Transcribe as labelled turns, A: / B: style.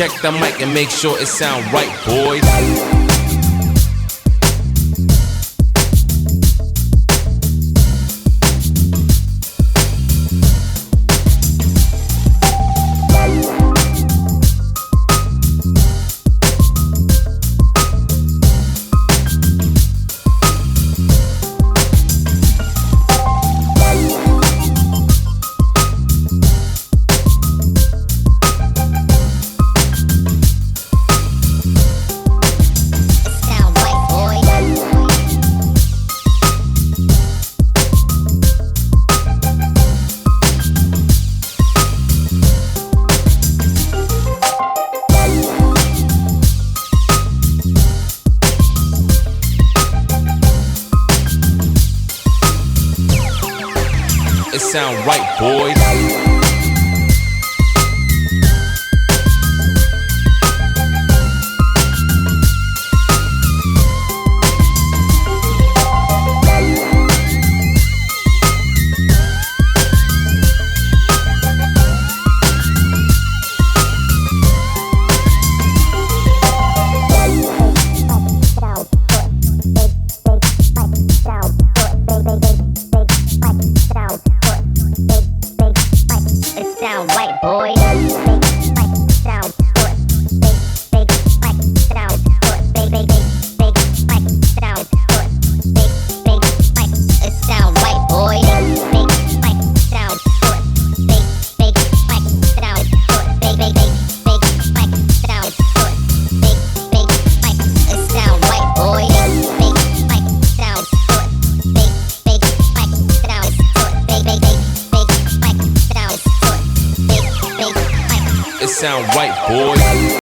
A: check the mic and make sure it sound right, boys. It sound right, boys.
B: Sound right, boy. Sound it sound right, boy. It sound right, boy.
A: It sound right, boys.